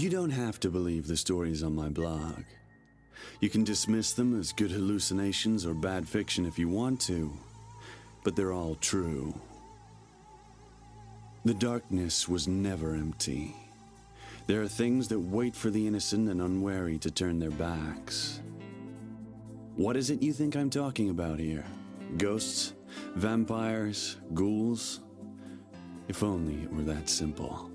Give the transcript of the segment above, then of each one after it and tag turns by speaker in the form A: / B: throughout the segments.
A: You don't have to believe the stories on my blog. You can dismiss them as good hallucinations or bad fiction if you want to, but they're all true. The darkness was never empty. There are things that wait for the innocent and unwary to turn their backs. What is it you think I'm talking about here? Ghosts? Vampires? Ghouls? If only it were that simple.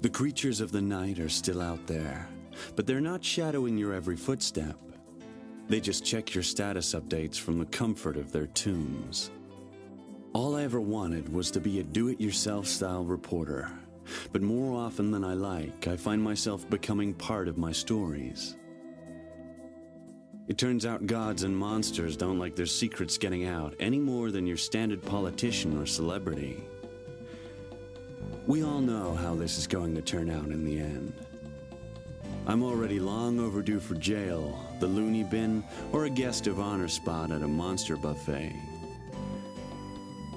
A: The creatures of the night are still out there, but they're not shadowing your every footstep. They just check your status updates from the comfort of their tombs. All I ever wanted was to be a do-it-yourself style reporter, but more often than I find myself becoming part of my stories. It turns out gods and monsters don't like their secrets getting out any more than your standard politician or celebrity. We all know how this is going to turn out in the end. I'm already long overdue for jail, the loony bin, or a guest of honor spot at a monster buffet.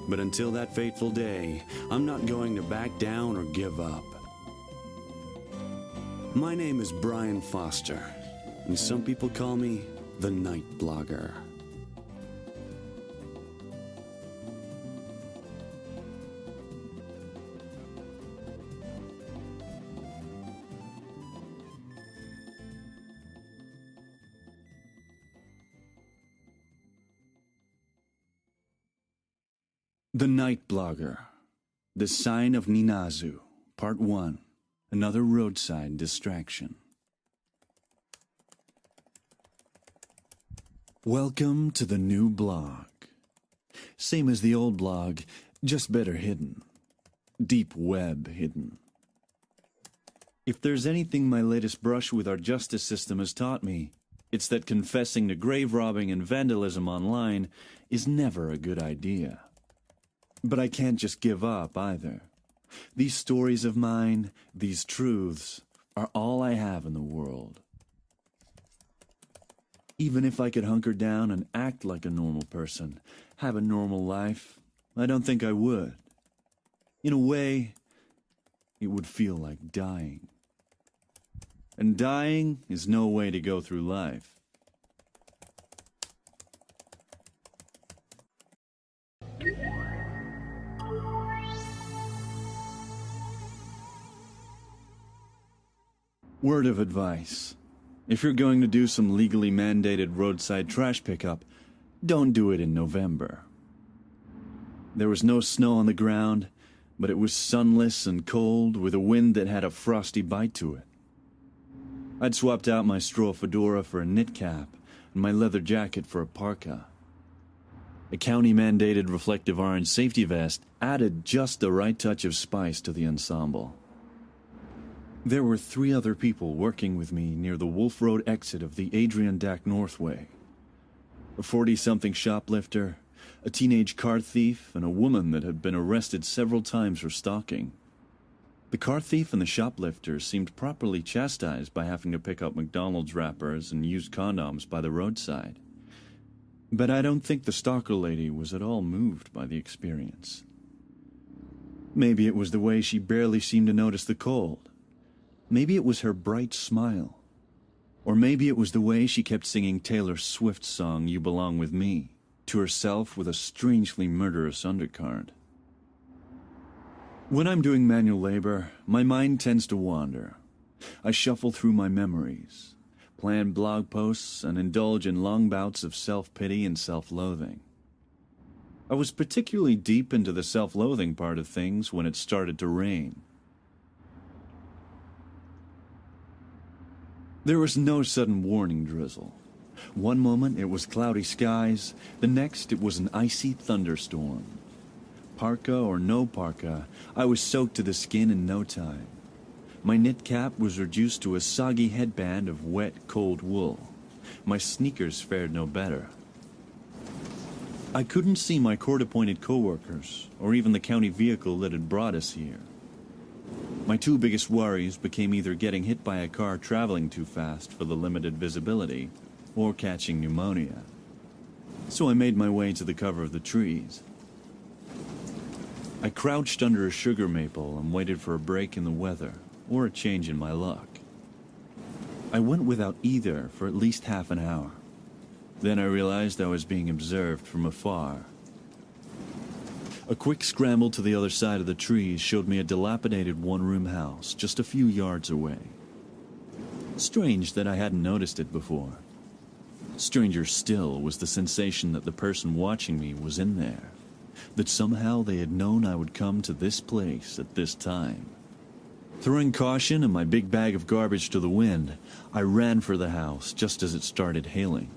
A: But until that fateful day, I'm not going to back down or give up. My name is Brian Foster, and some people call me the Night Blogger. The Night Blogger, The Sign of Ninazu, Part 1, Another Roadside Distraction. Welcome to the new blog. Same as the old blog, just better hidden. Deep web hidden. If there's anything my latest brush with our justice system has taught me, it's that confessing to grave robbing and vandalism online is never a good idea. But I can't just give up either. These stories of mine, these truths, are all I have in the world. Even if I could hunker down and act like a normal person, have a normal life, I don't think I would. In a way, it would feel like dying. And dying is no way to go through life. Word of advice. If you're going to do some legally mandated roadside trash pickup, don't do it in November. There was no snow on the ground, but it was sunless and cold with a wind that had a frosty bite to it. I'd swapped out my straw fedora for a knit cap and my leather jacket for a parka. A county-mandated reflective orange safety vest added just the right touch of spice to the ensemble. There were 3 other people working with me near the Wolf Road exit of the Adirondack Northway. A 40-something shoplifter, a teenage car thief, and a woman that had been arrested several times for stalking. The car thief and the shoplifter seemed properly chastised by having to pick up McDonald's wrappers and used condoms by the roadside. But I don't think the stalker lady was at all moved by the experience. Maybe it was the way she barely seemed to notice the cold. Maybe it was her bright smile. Or maybe it was the way she kept singing Taylor Swift's song, You Belong With Me, to herself with a strangely murderous undercurrent. When I'm doing manual labor, my mind tends to wander. I shuffle through my memories, plan blog posts, and indulge in long bouts of self-pity and self-loathing. I was particularly deep into the self-loathing part of things when it started to rain. There was no sudden warning drizzle. One moment it was cloudy skies, the next it was an icy thunderstorm. Parka or no parka, I was soaked to the skin in no time. My knit cap was reduced to a soggy headband of wet, cold wool. My sneakers fared no better. I couldn't see my court-appointed co-workers, or even the county vehicle that had brought us here. My 2 biggest worries became either getting hit by a car traveling too fast for the limited visibility, or catching pneumonia. So I made my way to the cover of the trees. I crouched under a sugar maple and waited for a break in the weather. or a change in my luck. I went without either for at least half an hour. Then I realized I was being observed from afar. A quick scramble to the other side of the trees showed me a dilapidated one-room house just a few yards away. Strange that I hadn't noticed it before. Stranger still was the sensation that the person watching me was in there, that somehow they had known I would come to this place at this time. Throwing caution and my big bag of garbage to the wind, I ran for the house just as it started hailing.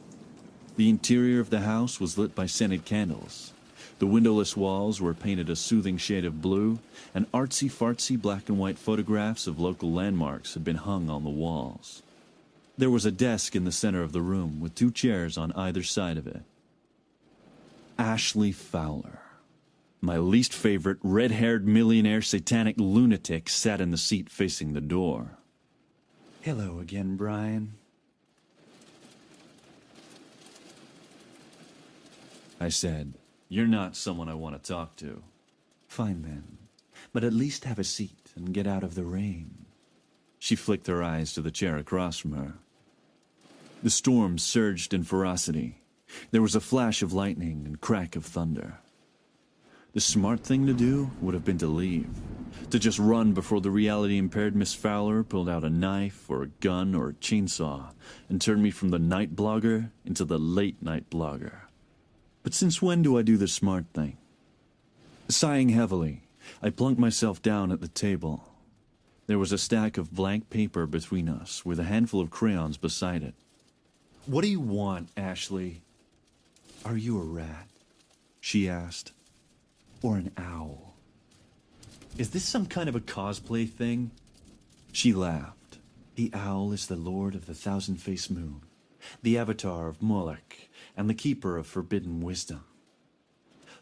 A: The interior of the house was lit by scented candles. The windowless walls were painted a soothing shade of blue, and artsy-fartsy black and white photographs of local landmarks had been hung on the walls. There was a desk in the center of the room with 2 chairs on either side of it. Ashley Fowler, my least favorite red-haired millionaire satanic lunatic, sat in the seat facing the door. "Hello again, Brian," I said. "You're not someone I want to talk to." "Fine then, but at least have a seat and get out of the rain." She flicked her eyes to the chair across from her. The storm surged in ferocity. There was a flash of lightning and crack of thunder. The smart thing to do would have been to leave, to just run before the reality-impaired Miss Fowler pulled out a knife or a gun or a chainsaw and turned me from the night blogger into the late-night blogger. But since when do I do the smart thing? Sighing heavily, I plunked myself down at the table. There was a stack of blank paper between us, with a handful of crayons beside it. "What do you want, Ashley?" "Are you a rat?" she asked. "Or an owl?" "Is this some kind of a cosplay thing?" She laughed. "The owl is the lord of the thousand-faced moon, the avatar of Moloch, and the keeper of forbidden wisdom.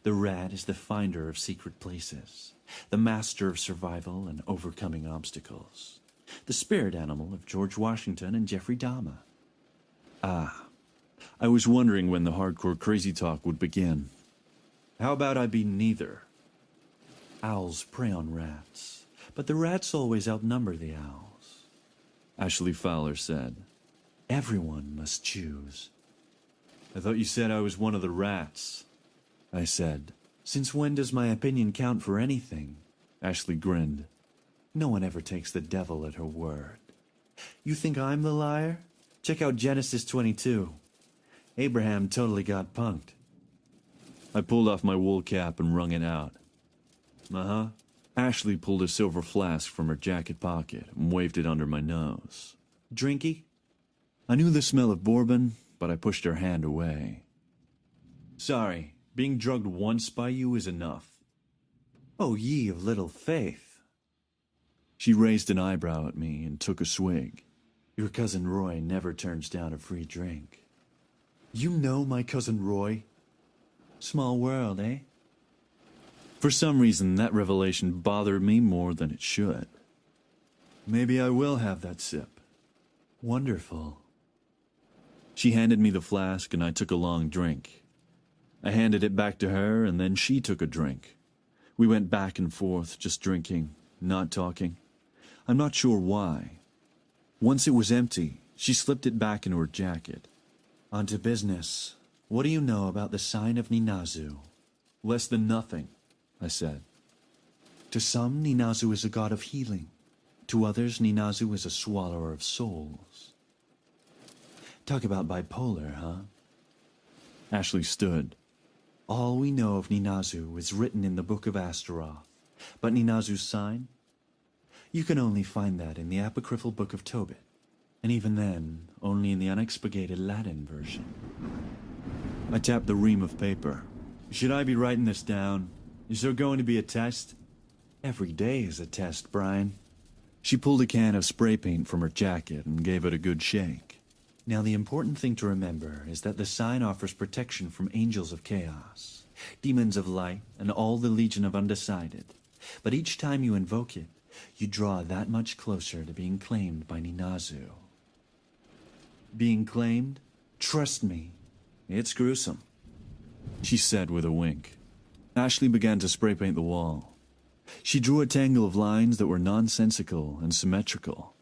A: The rat is the finder of secret places, the master of survival and overcoming obstacles, the spirit animal of George Washington and Jeffrey Dahmer." Ah, I was wondering when the hardcore crazy talk would begin. How about I be neither? "Owls prey on rats, but the rats always outnumber the owls," Ashley Fowler said. "Everyone must choose." "I thought you said I was one of the rats," I said. "Since when does my opinion count for anything?" Ashley grinned. "No one ever takes the devil at her word. You think I'm the liar? Check out Genesis 22. Abraham totally got punked." I pulled off my wool cap and wrung it out. "Uh-huh." Ashley pulled a silver flask from her jacket pocket and waved it under my nose. "Drinky?" I knew the smell of bourbon, but I pushed her hand away. "Sorry, being drugged once by you is enough." "Oh, ye of little faith." She raised an eyebrow at me and took a swig. "Your cousin Roy never turns down a free drink." "You know my cousin Roy?" Small world, eh? For some reason, that revelation bothered me more than it should. "Maybe I will have that sip." "Wonderful." She handed me the flask and I took a long drink. I handed it back to her and then she took a drink. We went back and forth, just drinking, not talking. I'm not sure why. Once it was empty, she slipped it back into her jacket. "On to business. What do you know about the Sign of Ninazu?" "Less than nothing," I said. "To some, Ninazu is a god of healing. To others, Ninazu is a swallower of souls." Talk about bipolar, huh? Ashley stood. "All we know of Ninazu is written in the Book of Astaroth. But Ninazu's sign? You can only find that in the apocryphal Book of Tobit. And even then, only in the unexpurgated Latin version." I tapped the ream of paper. "Should I be writing this down? Is there going to be a test?" "Every day is a test, Brian." She pulled a can of spray paint from her jacket and gave it a good shake. "Now the important thing to remember is that the sign offers protection from angels of chaos, demons of light, and all the legion of undecided. But each time you invoke it, you draw that much closer to being claimed by Ninazu." "Being claimed? Trust me, it's gruesome," she said with a wink. Ashley began to spray paint the wall. She drew a tangle of lines that were nonsensical and symmetrical.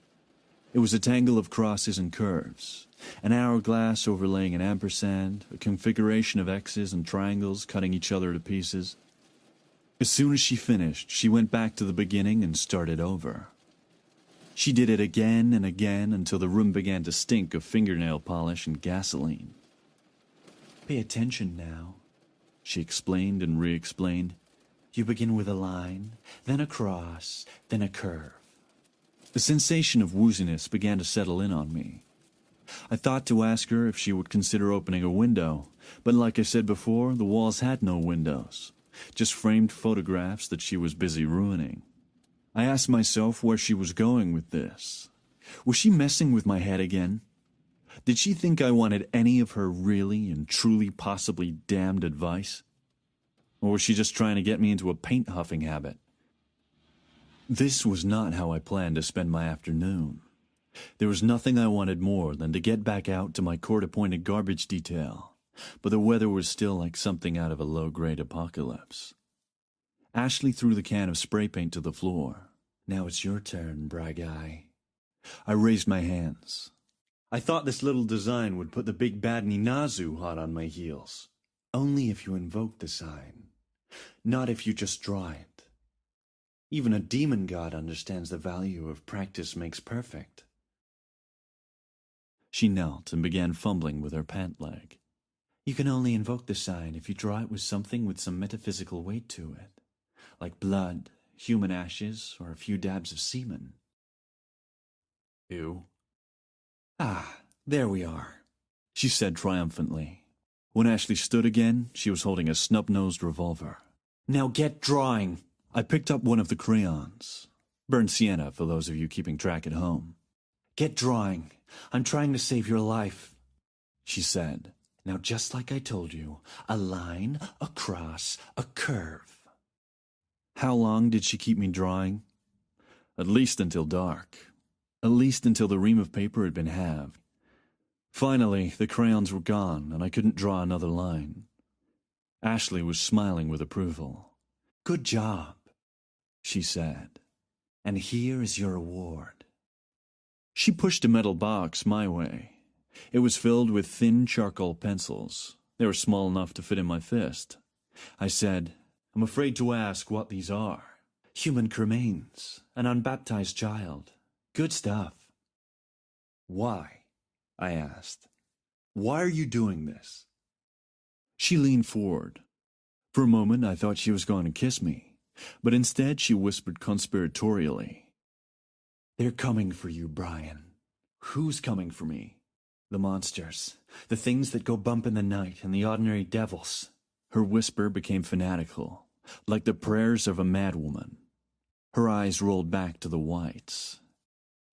A: It was a tangle of crosses and curves, an hourglass overlaying an ampersand, a configuration of X's and triangles cutting each other to pieces. As soon as she finished, she went back to the beginning and started over. She did it again and again until the room began to stink of fingernail polish and gasoline. "Pay attention now," she explained and re-explained. "You begin with a line, then a cross, then a curve." The sensation of wooziness began to settle in on me. I thought to ask her if she would consider opening a window, but like I said before, the walls had no windows, just framed photographs that she was busy ruining. I asked myself where she was going with this. Was she messing with my head again? Did she think I wanted any of her really and truly possibly damned advice? Or was she just trying to get me into a paint-huffing habit? This was not how I planned to spend my afternoon. There was nothing I wanted more than to get back out to my court-appointed garbage detail, but the weather was still like something out of a low-grade apocalypse. Ashley threw the can of spray paint to the floor. "Now it's your turn, Bry Guy." I raised my hands. I thought this little design would put the big bad Ninazu hot on my heels. Only if you invoke the sign, not if you just draw it. Even a demon god understands the value of practice makes perfect. She knelt and began fumbling with her pant leg. "You can only invoke the sign if you draw it with something with some metaphysical weight to it, like blood, human ashes, or a few dabs of semen." "Ew." "Ah, there we are," she said triumphantly. When Ashley stood again, she was holding a snub-nosed revolver. "Now get drawing." I picked up one of the crayons. Burnt sienna for those of you keeping track at home. "Get drawing. I'm trying to save your life," she said. "Now just like I told you, a line, a cross, a curve." How long did she keep me drawing? At least until dark. At least until the ream of paper had been halved. Finally, the crayons were gone, and I couldn't draw another line. Ashley was smiling with approval. "Good job," she said. "And here is your reward." She pushed a metal box my way. It was filled with thin charcoal pencils. They were small enough to fit in my fist. I said, "I'm afraid to ask what these are." "Human cremains, an unbaptized child. Good stuff." "Why?" I asked. "Why are you doing this?" She leaned forward. For a moment I thought she was going to kiss me, but instead she whispered conspiratorially, "They're coming for you, Brian." "Who's coming for me?" "The monsters, the things that go bump in the night, and the ordinary devils." Her whisper became fanatical, like the prayers of a madwoman. Her eyes rolled back to the whites.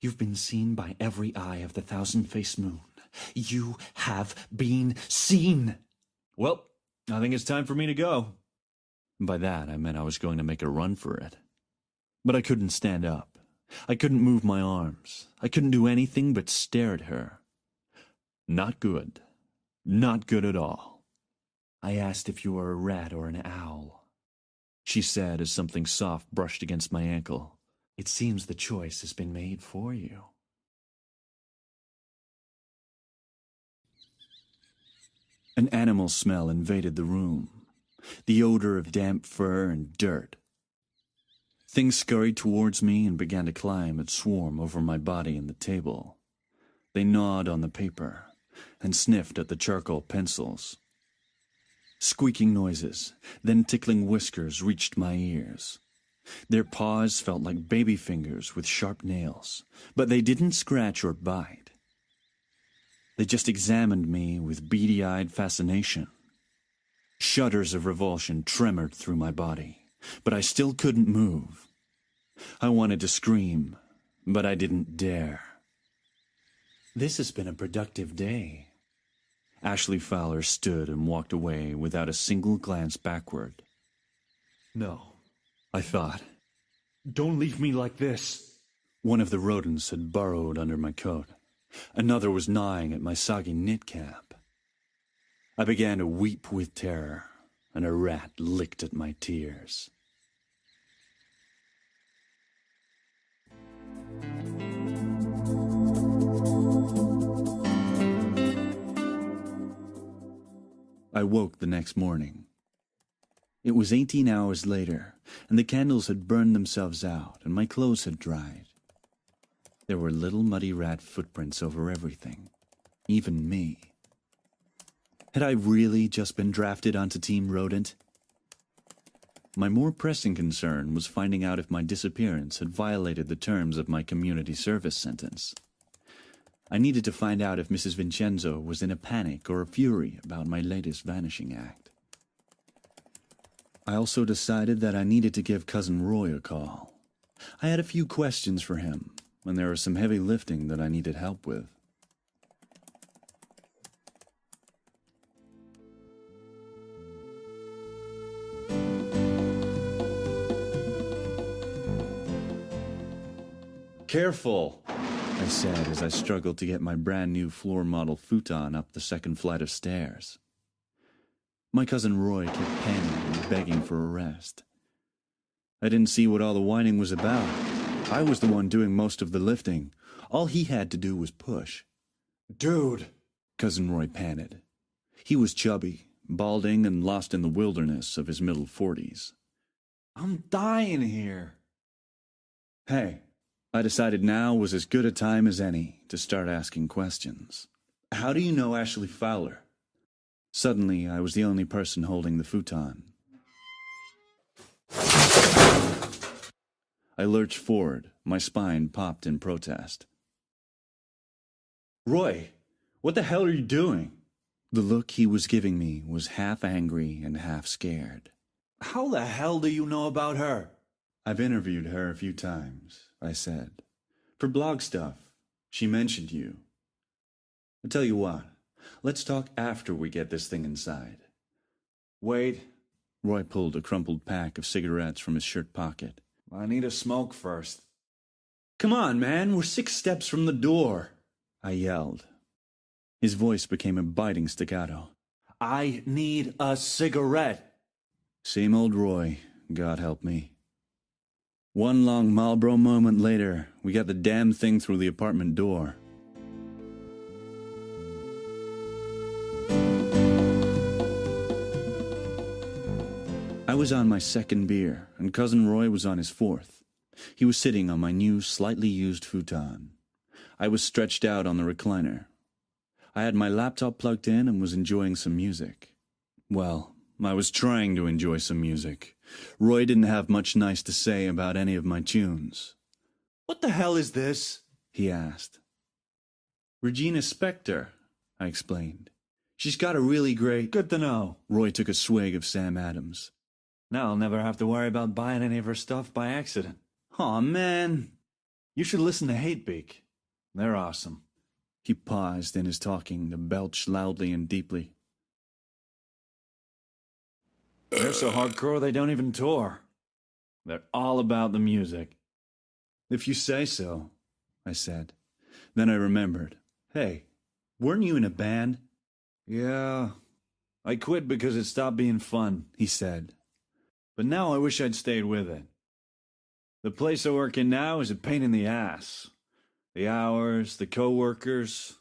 A: "You've been seen by every eye of the thousand-faced moon. You have been seen." Well, I think it's time for me to go. By that, I meant I was going to make a run for it. But I couldn't stand up. I couldn't move my arms. I couldn't do anything but stare at her. Not good. Not good at all. "I asked if you were a rat or an owl," she said as something soft brushed against my ankle. "It seems the choice has been made for you." An animal smell invaded the room, the odor of damp fur and dirt. Things scurried towards me and began to climb and swarm over my body and the table. They gnawed on the paper and sniffed at the charcoal pencils. Squeaking noises, then tickling whiskers reached my ears. Their paws felt like baby fingers with sharp nails, but they didn't scratch or bite. They just examined me with beady-eyed fascination. Shudders of revulsion tremored through my body, but I still couldn't move. I wanted to scream, but I didn't dare. "This has been a productive day." Ashley Fowler stood and walked away without a single glance backward. "No," I thought. "Don't leave me like this." One of the rodents had burrowed under my coat. Another was gnawing at my soggy knit cap. I began to weep with terror, and a rat licked at my tears. I woke the next morning. It was 18 hours later, and the candles had burned themselves out, and my clothes had dried. There were little muddy rat footprints over everything, even me. Had I really just been drafted onto Team Rodent? My more pressing concern was finding out if my disappearance had violated the terms of my community service sentence. I needed to find out if Mrs. Vincenzo was in a panic or a fury about my latest vanishing act. I also decided that I needed to give Cousin Roy a call. I had a few questions for him, and there was some heavy lifting that I needed help with. Careful, I said as I struggled to get my brand new floor model futon up the second flight of stairs. My cousin Roy kept panting and begging for a rest. I didn't see what all the whining was about. I was the one doing most of the lifting. All he had to do was push. Dude, Cousin Roy panted. He was chubby, balding, and lost in the wilderness of his middle 40s. I'm dying here. Hey, I decided now was as good a time as any to start asking questions. How do you know Ashley Fowler? Suddenly, I was the only person holding the futon. I lurched forward, my spine popped in protest. Roy, what the hell are you doing? The look he was giving me was half angry and half scared. How the hell do you know about her? I've interviewed her a few times, I said. For blog stuff. She mentioned you. I'll tell you what, let's talk after we get this thing inside. Wait. Roy pulled a crumpled pack of cigarettes from his shirt pocket. I need a smoke first. Come on, man, we're 6 steps from the door, I yelled. His voice became a biting staccato. I need a cigarette. Same old Roy, God help me. One long Marlboro moment later, we got the damn thing through the apartment door. I was on my second beer, and Cousin Roy was on his 4th. He was sitting on my new, slightly used futon. I was stretched out on the recliner. I had my laptop plugged in and was enjoying some music. Well, I was trying to enjoy some music. Roy didn't have much nice to say about any of my tunes. What the hell is this? He asked. Regina Spektor, I explained. She's got a really great... Good to know. Roy took a swig of Sam Adams. Now I'll never have to worry about buying any of her stuff by accident. Aw, man. You should listen to Hatebeak. They're awesome. He paused in his talking to belch loudly and deeply. They're so hardcore they don't even tour. They're all about the music. If you say so, I said. Then I remembered. Hey, weren't you in a band? Yeah, I quit because it stopped being fun, he said. But now I wish I'd stayed with it. The place I work in now is a pain in the ass. The hours, the co-workers,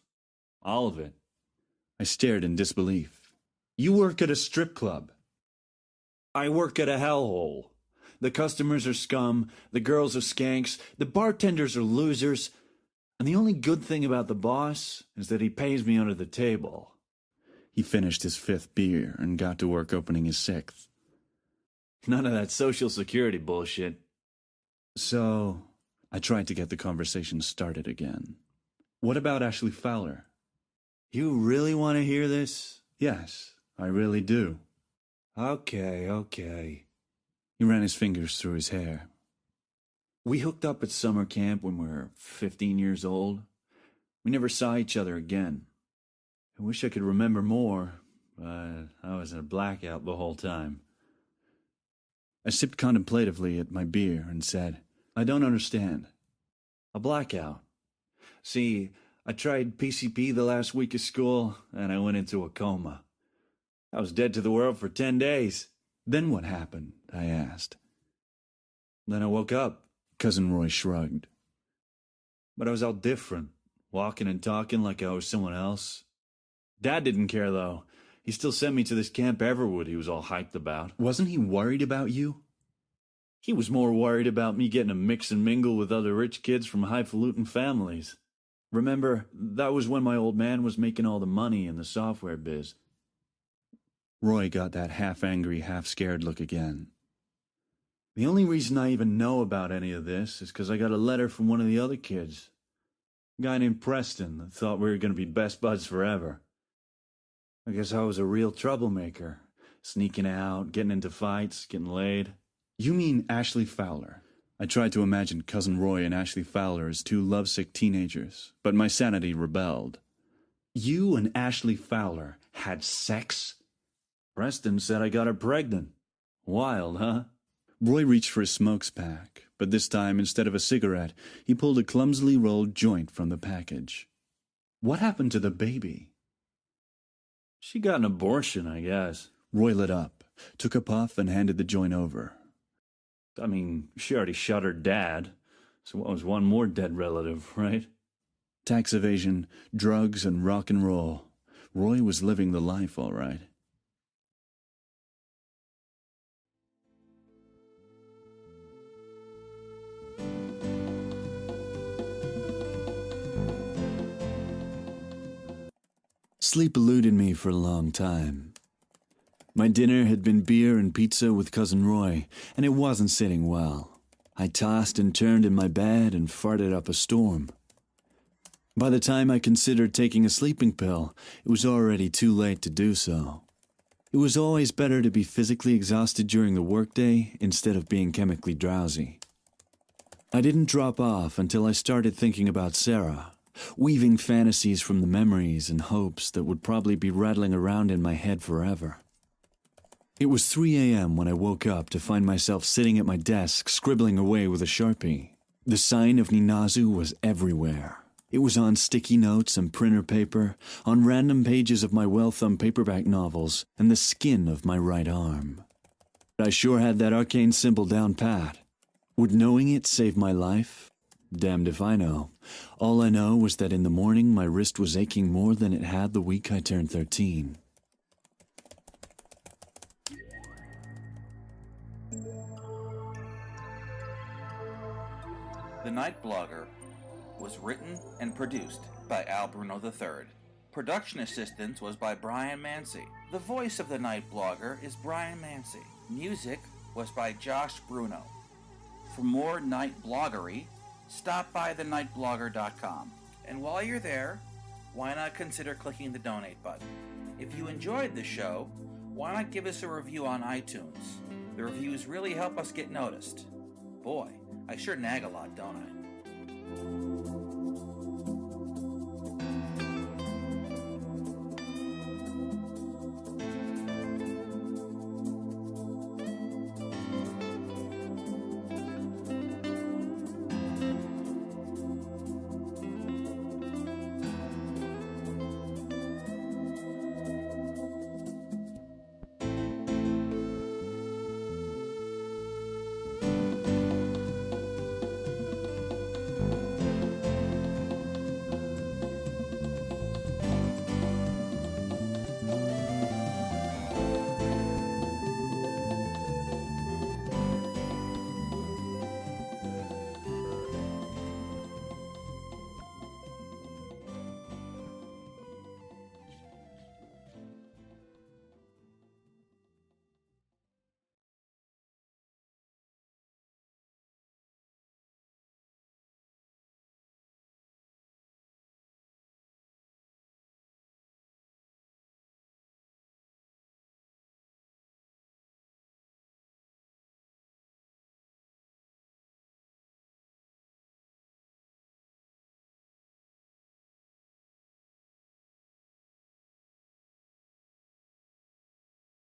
A: all of it. I stared in disbelief. You work at a strip club. I work at a hellhole. The customers are scum, the girls are skanks, the bartenders are losers, and the only good thing about the boss is that he pays me under the table. He finished his 5th beer and got to work opening his 6th. None of that Social Security bullshit. So, I tried to get the conversation started again. What about Ashley Fowler? You really want to hear this? Yes, I really do. Okay. He ran his fingers through his hair. We hooked up at summer camp when we were 15 years old. We never saw each other again. I wish I could remember more, but I was in a blackout the whole time. I sipped contemplatively at my beer and said, I don't understand. A blackout. See, I tried PCP the last week of school, and I went into a coma. I was dead to the world for 10 days. Then what happened? I asked. Then I woke up. Cousin Roy shrugged. But I was all different, walking and talking like I was someone else. Dad didn't care, though. He still sent me to this Camp Everwood he was all hyped about. Wasn't he worried about you? He was more worried about me getting to mix and mingle with other rich kids from highfalutin families. Remember, that was when my old man was making all the money in the software biz. Roy got that half-angry, half-scared look again. The only reason I even know about any of this is because I got a letter from one of the other kids. A guy named Preston that thought we were going to be best buds forever. I guess I was a real troublemaker, sneaking out, getting into fights, getting laid. You mean Ashley Fowler? I tried to imagine Cousin Roy and Ashley Fowler as two lovesick teenagers, but my sanity rebelled. You and Ashley Fowler had sex? Preston said I got her pregnant. Wild, huh? Roy reached for his smokes pack, but this time, instead of a cigarette, he pulled a clumsily rolled joint from the package. What happened to the baby? She got an abortion, I guess. Roy lit up, took a puff, and handed the joint over. I mean, she already shot her dad, so what was one more dead relative, right? Tax evasion, drugs, and rock and roll. Roy was living the life, all right. Sleep eluded me for a long time. My dinner had been beer and pizza with Cousin Roy, and it wasn't sitting well. I tossed and turned in my bed and farted up a storm. By the time I considered taking a sleeping pill, it was already too late to do so. It was always better to be physically exhausted during the workday instead of being chemically drowsy. I didn't drop off until I started thinking about Sarah, weaving fantasies from the memories and hopes that would probably be rattling around in my head forever. It was 3 a.m. when I woke up to find myself sitting at my desk scribbling away with a Sharpie. The Sign of Ninazu was everywhere. It was on sticky notes and printer paper, on random pages of my well-thumbed paperback novels, and the skin of my right arm. I sure had that arcane symbol down pat. Would knowing it save my life? Damned if I know. All I know was that in the morning my wrist was aching more than it had the week I turned 13.
B: The Night Blogger was written and produced by Al Bruno III. Production assistance was by Brian Mancy. The voice of the Night Blogger is Brian Mancy. Music was by Josh Bruno. For more Night Bloggery, stop by thenightblogger.com. And while you're there, why not consider clicking the donate button? If you enjoyed the show, why not give us a review on iTunes? The reviews really help us get noticed. Boy, I sure nag a lot, don't I?